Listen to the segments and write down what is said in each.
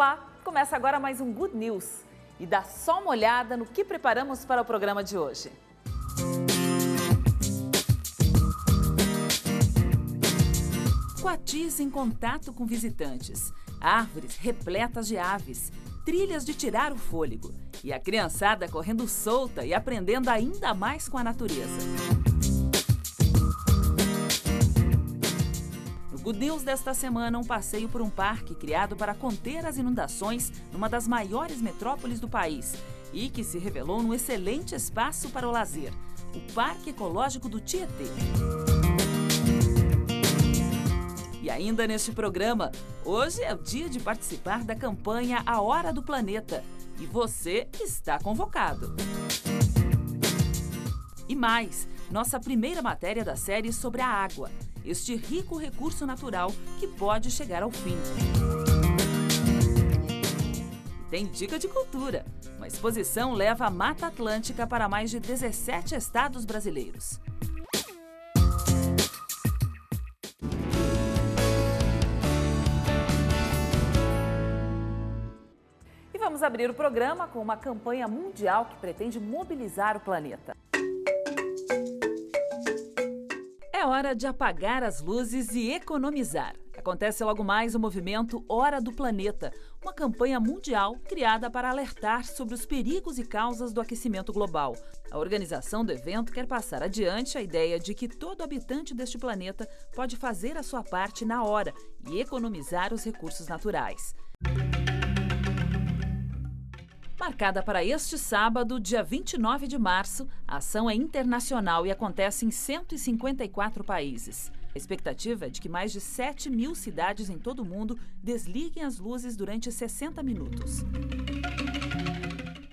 Olá, começa agora mais um Good News e dá só uma olhada no que preparamos para o programa de hoje. Coatis em contato com visitantes, árvores repletas de aves, trilhas de tirar o fôlego e a criançada correndo solta e aprendendo ainda mais com a natureza. No Good News desta semana, um passeio por um parque criado para conter as inundações numa das maiores metrópoles do país e que se revelou um excelente espaço para o lazer, o Parque Ecológico do Tietê. E ainda neste programa, hoje é o dia de participar da campanha A Hora do Planeta. E você está convocado. E mais, nossa primeira matéria da série sobre a água, este rico recurso natural que pode chegar ao fim. E tem dica de cultura. Uma exposição leva a Mata Atlântica para mais de 17 estados brasileiros. Vamos abrir o programa com uma campanha mundial que pretende mobilizar o planeta. É hora de apagar as luzes e economizar. Acontece logo mais o movimento Hora do Planeta, uma campanha mundial criada para alertar sobre os perigos e causas do aquecimento global. A organização do evento quer passar adiante a ideia de que todo habitante deste planeta pode fazer a sua parte na hora e economizar os recursos naturais. Marcada para este sábado, dia 29 de março, a ação é internacional e acontece em 154 países. A expectativa é de que mais de 7.000 cidades em todo o mundo desliguem as luzes durante 60 minutos.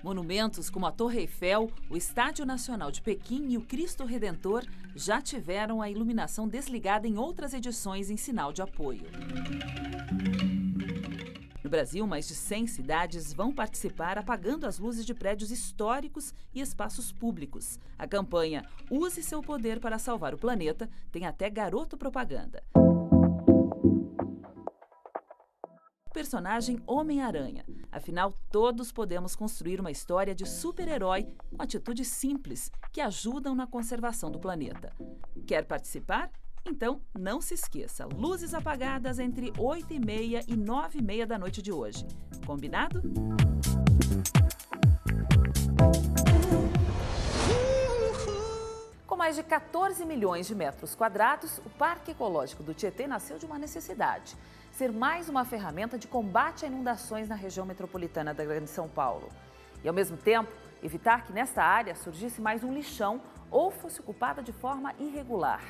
Monumentos como a Torre Eiffel, o Estádio Nacional de Pequim e o Cristo Redentor já tiveram a iluminação desligada em outras edições em sinal de apoio. No Brasil, mais de 100 cidades vão participar apagando as luzes de prédios históricos e espaços públicos. A campanha Use seu poder para salvar o planeta tem até garoto propaganda. O personagem Homem-Aranha. Afinal, todos podemos construir uma história de super-herói com atitudes simples que ajudam na conservação do planeta. Quer participar? Então, não se esqueça, luzes apagadas entre 8h30 e 9h30 da noite de hoje. Combinado? Com mais de 14 milhões de metros quadrados, o Parque Ecológico do Tietê nasceu de uma necessidade: ser mais uma ferramenta de combate a inundações na região metropolitana da Grande São Paulo. E, ao mesmo tempo, evitar que nesta área surgisse mais um lixão ou fosse ocupada de forma irregular.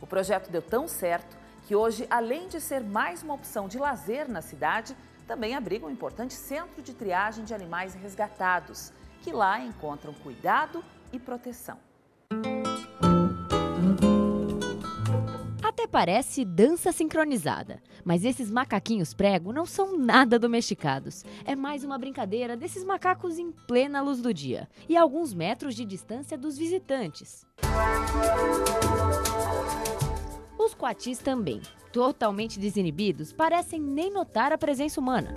O projeto deu tão certo que hoje, além de ser mais uma opção de lazer na cidade, também abriga um importante centro de triagem de animais resgatados, que lá encontram cuidado e proteção. Até parece dança sincronizada, mas esses macaquinhos prego não são nada domesticados. É mais uma brincadeira desses macacos em plena luz do dia e a alguns metros de distância dos visitantes. Os coatis também, totalmente desinibidos, parecem nem notar a presença humana.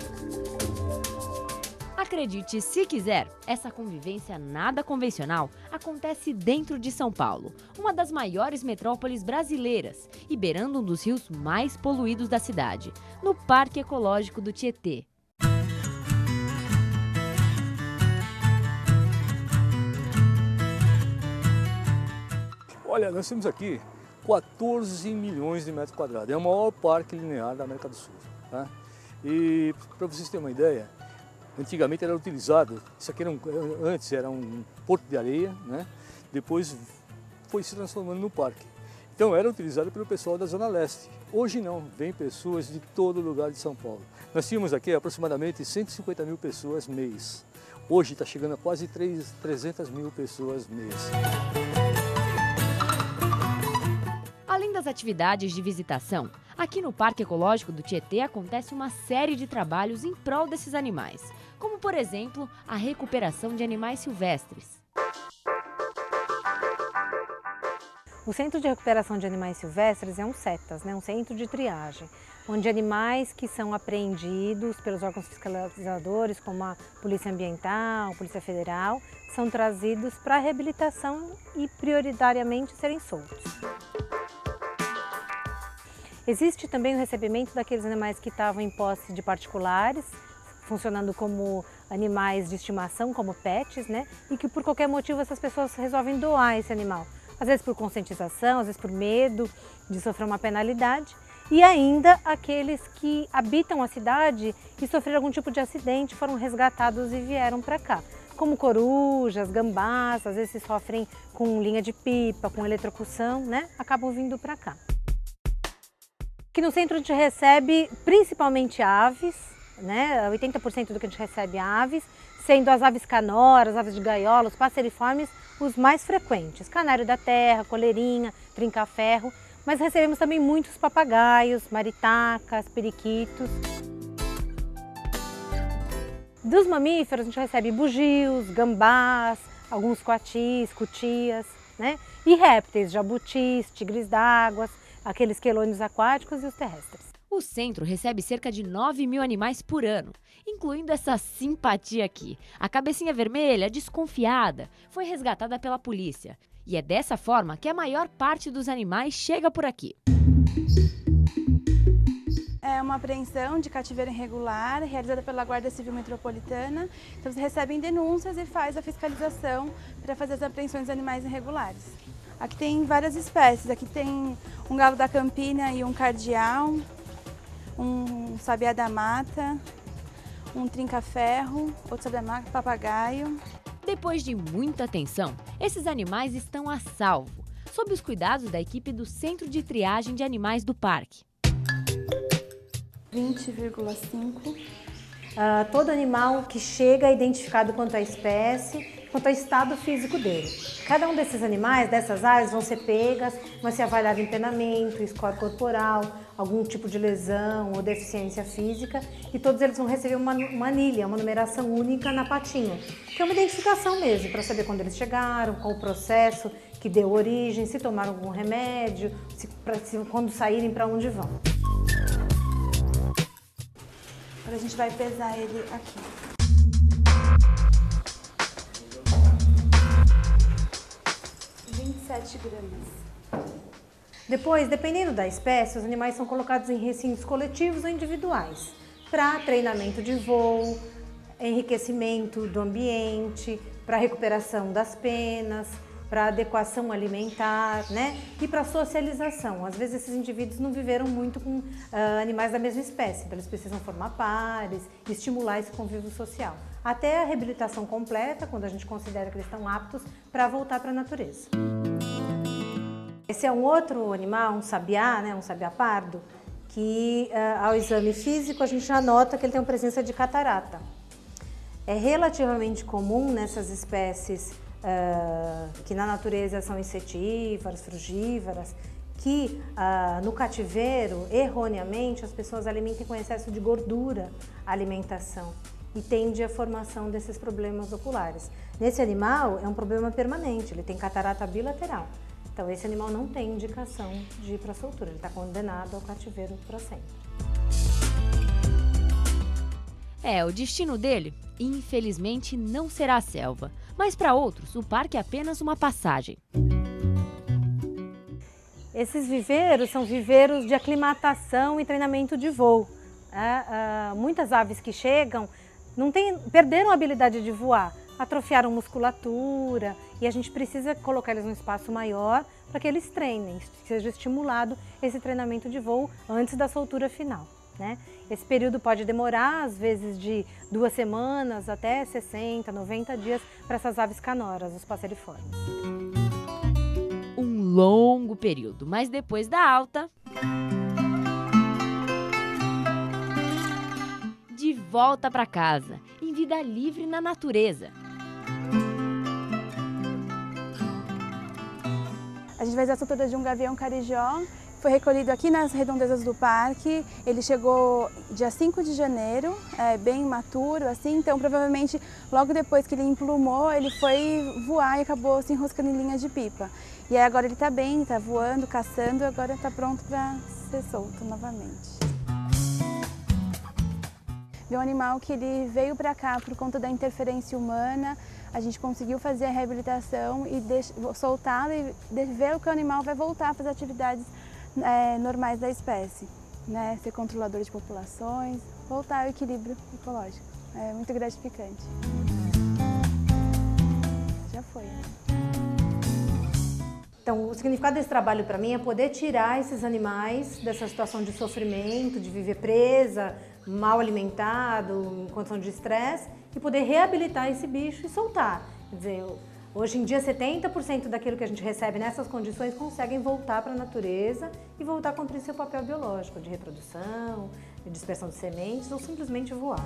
Acredite se quiser, essa convivência nada convencional acontece dentro de São Paulo, uma das maiores metrópoles brasileiras e beirando um dos rios mais poluídos da cidade, no Parque Ecológico do Tietê. Olha, nós temos aqui 14 milhões de metros quadrados. É o maior parque linear da América do Sul. Tá? E para vocês terem uma ideia, antigamente era utilizado, isso aqui antes era um porto de areia, né? Depois foi se transformando no parque. Então era utilizado pelo pessoal da Zona Leste. Hoje não, vem pessoas de todo lugar de São Paulo. Nós tínhamos aqui aproximadamente 150 mil pessoas mês. Hoje está chegando a quase 300 mil pessoas mês. Além das atividades de visitação, aqui no Parque Ecológico do Tietê acontece uma série de trabalhos em prol desses animais, como, por exemplo, a recuperação de animais silvestres. O Centro de Recuperação de Animais Silvestres é um CETAS, né? Um centro de triagem, onde animais que são apreendidos pelos órgãos fiscalizadores, como a Polícia Ambiental, a Polícia Federal, são trazidos para reabilitação e prioritariamente serem soltos. Existe também o recebimento daqueles animais que estavam em posse de particulares, funcionando como animais de estimação, como pets, né? E que por qualquer motivo essas pessoas resolvem doar esse animal. Às vezes por conscientização, às vezes por medo de sofrer uma penalidade. E ainda aqueles que habitam a cidade e sofreram algum tipo de acidente, foram resgatados e vieram para cá. Como corujas, gambás, às vezes sofrem com linha de pipa, com eletrocução, né? Acabam vindo para cá. Aqui no centro a gente recebe principalmente aves, né? 80% do que a gente recebe é aves, sendo as aves canoras, aves de gaiola, os passeriformes os mais frequentes. Canário da terra, coleirinha, trinca-ferro, mas recebemos também muitos papagaios, maritacas, periquitos. Dos mamíferos a gente recebe bugios, gambás, alguns coatis, cutias, né? E répteis, jabutis, tigres d'água, aqueles quelônios aquáticos e os terrestres. O centro recebe cerca de 9.000 animais por ano, incluindo essa simpatia aqui. A cabecinha vermelha, desconfiada, foi resgatada pela polícia. E é dessa forma que a maior parte dos animais chega por aqui. É uma apreensão de cativeiro irregular realizada pela Guarda Civil Metropolitana. Então, eles recebem denúncias e faz a fiscalização para fazer as apreensões de animais irregulares. Aqui tem várias espécies. Aqui tem um galo da Campina e um cardeal, um sabiá da mata, um trinca-ferro, outro sabiá da mata, papagaio. Depois de muita atenção, esses animais estão a salvo, sob os cuidados da equipe do Centro de Triagem de Animais do Parque. 20,5. Todo animal que chega é identificado quanto à espécie, quanto ao estado físico dele. Cada um desses animais, dessas aves, vão ser pegas, vão ser avaliado empenamento, score corporal, algum tipo de lesão ou deficiência física, e todos eles vão receber uma anilha, uma numeração única na patinha, que é uma identificação mesmo, para saber quando eles chegaram, qual o processo que deu origem, se tomaram algum remédio, quando saírem, para onde vão. Agora a gente vai pesar ele aqui. gramas. Depois, dependendo da espécie, os animais são colocados em recintos coletivos ou individuais, para treinamento de voo, enriquecimento do ambiente, para recuperação das penas, para adequação alimentar, né? E para socialização. Às vezes esses indivíduos não viveram muito com animais da mesma espécie, então eles precisam formar pares, estimular esse convívio social. Até a reabilitação completa, quando a gente considera que eles estão aptos para voltar para a natureza. Esse é um outro animal, um sabiá, né? Um sabiá pardo, que ao exame físico a gente já nota que ele tem uma presença de catarata. É relativamente comum nessas espécies que na natureza são insetívoras, frugívoras, que no cativeiro, erroneamente, as pessoas alimentem com excesso de gordura a alimentação e tende à formação desses problemas oculares. Nesse animal é um problema permanente, ele tem catarata bilateral. Então esse animal não tem indicação de ir para a soltura, ele está condenado ao cativeiro para sempre. O destino dele, infelizmente, não será a selva. Mas para outros, o parque é apenas uma passagem. Esses viveiros são viveiros de aclimatação e treinamento de voo. Muitas aves que chegam perderam a habilidade de voar, atrofiaram musculatura e a gente precisa colocar eles num espaço maior para que eles treinem, que seja estimulado esse treinamento de voo antes da soltura final, né? Esse período pode demorar, às vezes, de 2 semanas até 60, 90 dias para essas aves canoras, os passeriformes. Um longo período, mas depois da alta, de volta para casa, em vida livre na natureza. A gente vai fazer a soltura de um gavião carijó, foi recolhido aqui nas redondezas do parque, ele chegou dia 5 de janeiro, bem imaturo, assim, então provavelmente logo depois que ele emplumou, ele foi voar e acabou se enroscando em linha de pipa. E aí agora ele está bem, está voando, caçando, agora está pronto para ser solto novamente. É um animal que ele veio para cá por conta da interferência humana, a gente conseguiu fazer a reabilitação e soltá-lo e ver que o animal vai voltar para as atividades normais da espécie, né? Ser controlador de populações, voltar ao equilíbrio ecológico. É muito gratificante. Já foi. Então, o significado desse trabalho para mim é poder tirar esses animais dessa situação de sofrimento, de viver presa, mal alimentado, em condição de estresse, e poder reabilitar esse bicho e soltar. Quer dizer, hoje em dia 70% daquilo que a gente recebe nessas condições conseguem voltar para a natureza e voltar a cumprir seu papel biológico, de reprodução, de dispersão de sementes ou simplesmente voar.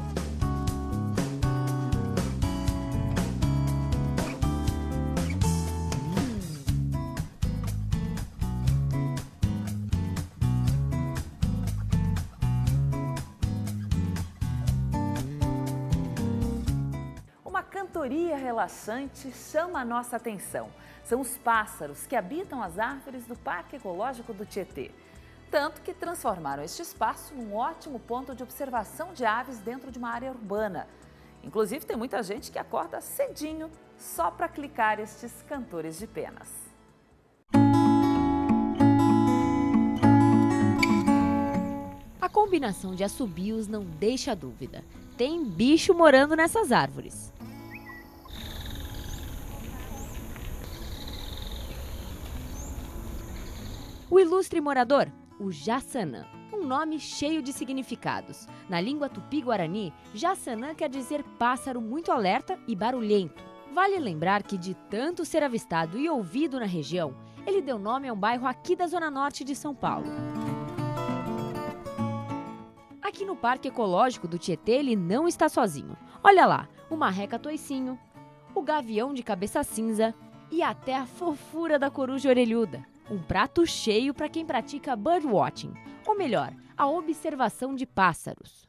Uma cantoria relaxante chama a nossa atenção. São os pássaros que habitam as árvores do Parque Ecológico do Tietê. Tanto que transformaram este espaço num ótimo ponto de observação de aves dentro de uma área urbana. Inclusive, tem muita gente que acorda cedinho só para clicar estes cantores de penas. A combinação de assobios não deixa dúvida. Tem bicho morando nessas árvores. O ilustre morador, o Jassanã, um nome cheio de significados. Na língua tupi-guarani, Jassanã quer dizer pássaro muito alerta e barulhento. Vale lembrar que, de tanto ser avistado e ouvido na região, ele deu nome a um bairro aqui da zona norte de São Paulo. Aqui no Parque Ecológico do Tietê ele não está sozinho. Olha lá, o marreca toicinho, o gavião de cabeça cinza e até a fofura da coruja orelhuda. Um prato cheio para quem pratica birdwatching, ou melhor, a observação de pássaros.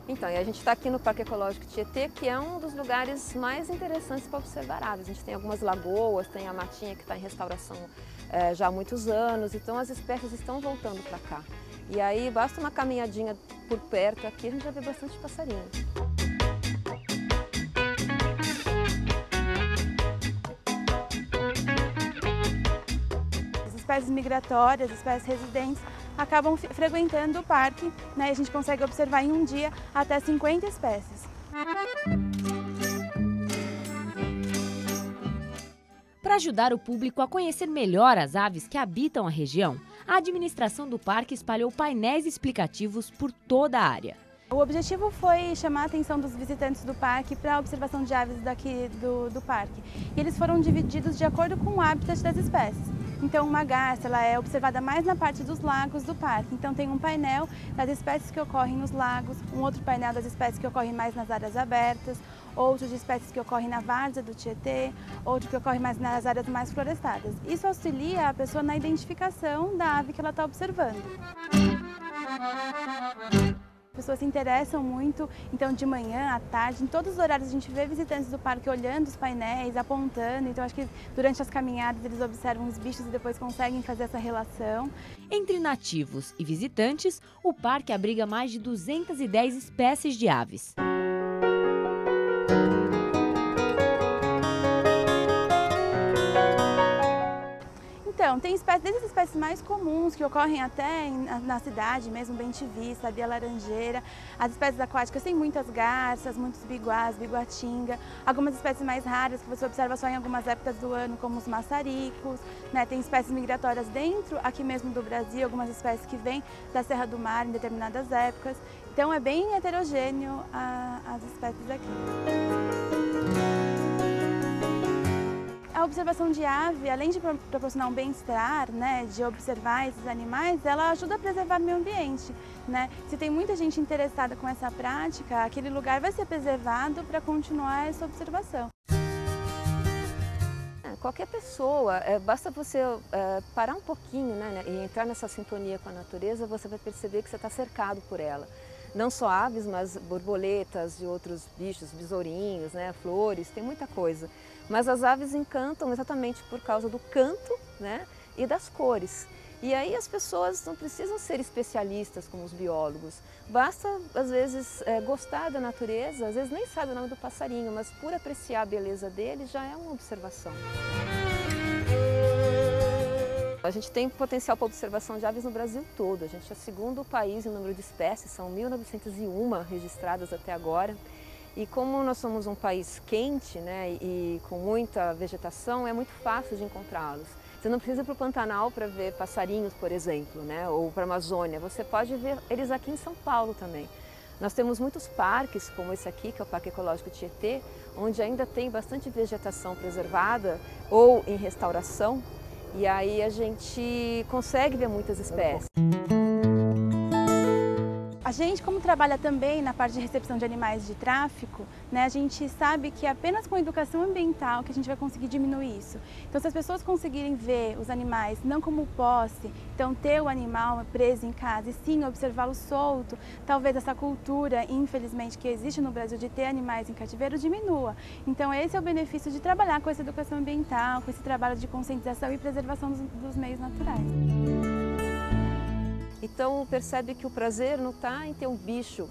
Então, e a gente está aqui no Parque Ecológico Tietê, que é um dos lugares mais interessantes para observar aves. A gente tem algumas lagoas, tem a matinha que está em restauração já há muitos anos, então as espécies estão voltando para cá. E aí basta uma caminhadinha por perto aqui, a gente já vê bastante passarinho. As espécies migratórias, as espécies residentes, acabam frequentando o parque, né? A gente consegue observar em um dia até 50 espécies. Para ajudar o público a conhecer melhor as aves que habitam a região, a administração do parque espalhou painéis explicativos por toda a área. O objetivo foi chamar a atenção dos visitantes do parque para a observação de aves daqui do parque. E eles foram divididos de acordo com o habitat das espécies. Então, uma garça ela é observada mais na parte dos lagos do parque. Então, tem um painel das espécies que ocorrem nos lagos, um outro painel das espécies que ocorrem mais nas áreas abertas, outro de espécies que ocorrem na várzea do Tietê, outro que ocorre mais nas áreas mais florestadas. Isso auxilia a pessoa na identificação da ave que ela está observando. As pessoas se interessam muito, então de manhã, à tarde, em todos os horários a gente vê visitantes do parque olhando os painéis, apontando, então acho que durante as caminhadas eles observam os bichos e depois conseguem fazer essa relação. Entre nativos e visitantes, o parque abriga mais de 210 espécies de aves. Então, tem desde as espécies mais comuns que ocorrem até na cidade mesmo, bem-te-vi, sabia-laranjeira. As espécies aquáticas têm muitas garças, muitos biguás, biguatinga. Algumas espécies mais raras que você observa só em algumas épocas do ano, como os maçaricos, né? Tem espécies migratórias dentro, aqui mesmo do Brasil, algumas espécies que vêm da Serra do Mar em determinadas épocas. Então é bem heterogêneo as espécies aqui. A observação de ave, além de proporcionar um bem-estar, né, de observar esses animais, ela ajuda a preservar o meio ambiente, né? Se tem muita gente interessada com essa prática, aquele lugar vai ser preservado para continuar essa observação. qualquer pessoa, basta você parar um pouquinho, né, e entrar nessa sintonia com a natureza, você vai perceber que você está cercado por ela. Não só aves, mas borboletas e outros bichos, besourinhos, né, flores, tem muita coisa. Mas as aves encantam exatamente por causa do canto, né, e das cores. E aí as pessoas não precisam ser especialistas como os biólogos. Basta, às vezes, gostar da natureza, às vezes nem sabe o nome do passarinho, mas por apreciar a beleza dele já é uma observação. A gente tem potencial para observação de aves no Brasil todo. A gente é o segundo país em número de espécies, são 1.901 registradas até agora. E como nós somos um país quente, né, e com muita vegetação, é muito fácil de encontrá-los. Você não precisa ir para o Pantanal para ver passarinhos, por exemplo, né, ou para a Amazônia. Você pode ver eles aqui em São Paulo também. Nós temos muitos parques, como esse aqui, que é o Parque Ecológico Tietê, onde ainda tem bastante vegetação preservada ou em restauração. E aí a gente consegue ver muitas espécies. A gente, como trabalha também na parte de recepção de animais de tráfico, né, a gente sabe que é apenas com educação ambiental que a gente vai conseguir diminuir isso. Então, se as pessoas conseguirem ver os animais não como posse, então ter o animal preso em casa e sim observá-lo solto, talvez essa cultura, infelizmente, que existe no Brasil de ter animais em cativeiro diminua. Então, esse é o benefício de trabalhar com essa educação ambiental, com esse trabalho de conscientização e preservação dos meios naturais. Então percebe que o prazer não está em ter um bicho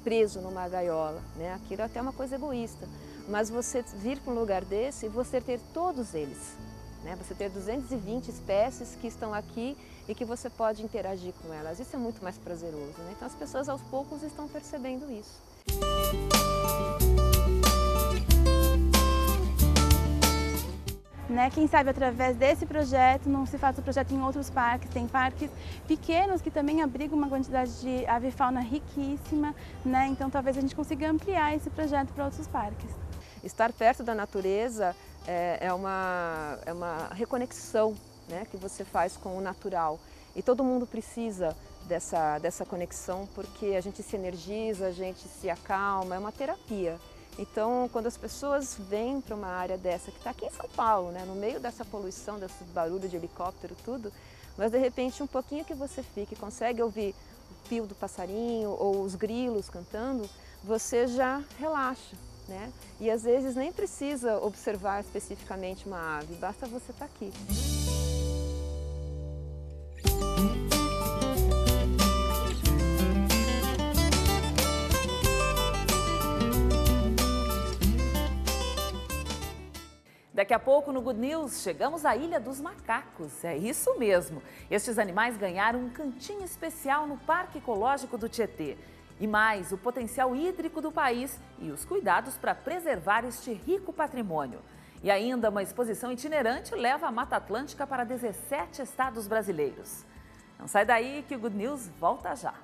preso numa gaiola, né? Aquilo é até uma coisa egoísta, mas você vir para um lugar desse e você ter todos eles, né? Você ter 220 espécies que estão aqui e que você pode interagir com elas, isso é muito mais prazeroso, né? Então as pessoas aos poucos estão percebendo isso. Né? Quem sabe através desse projeto não se faça o projeto em outros parques, tem parques pequenos que também abrigam uma quantidade de avifauna riquíssima, né? Então talvez a gente consiga ampliar esse projeto para outros parques. Estar perto da natureza é uma reconexão, né, que você faz com o natural e todo mundo precisa dessa conexão porque a gente se energiza, a gente se acalma, é uma terapia. Então, quando as pessoas vêm para uma área dessa, que está aqui em São Paulo, né, no meio dessa poluição, desse barulho de helicóptero, tudo, mas de repente um pouquinho que você fique, consegue ouvir o pio do passarinho ou os grilos cantando, você já relaxa, né? E às vezes nem precisa observar especificamente uma ave, basta você estar aqui. Daqui a pouco no Good News chegamos à Ilha dos Macacos, é isso mesmo. Estes animais ganharam um cantinho especial no Parque Ecológico do Tietê. E mais, o potencial hídrico do país e os cuidados para preservar este rico patrimônio. E ainda uma exposição itinerante leva a Mata Atlântica para 17 estados brasileiros. Não sai daí que o Good News volta já.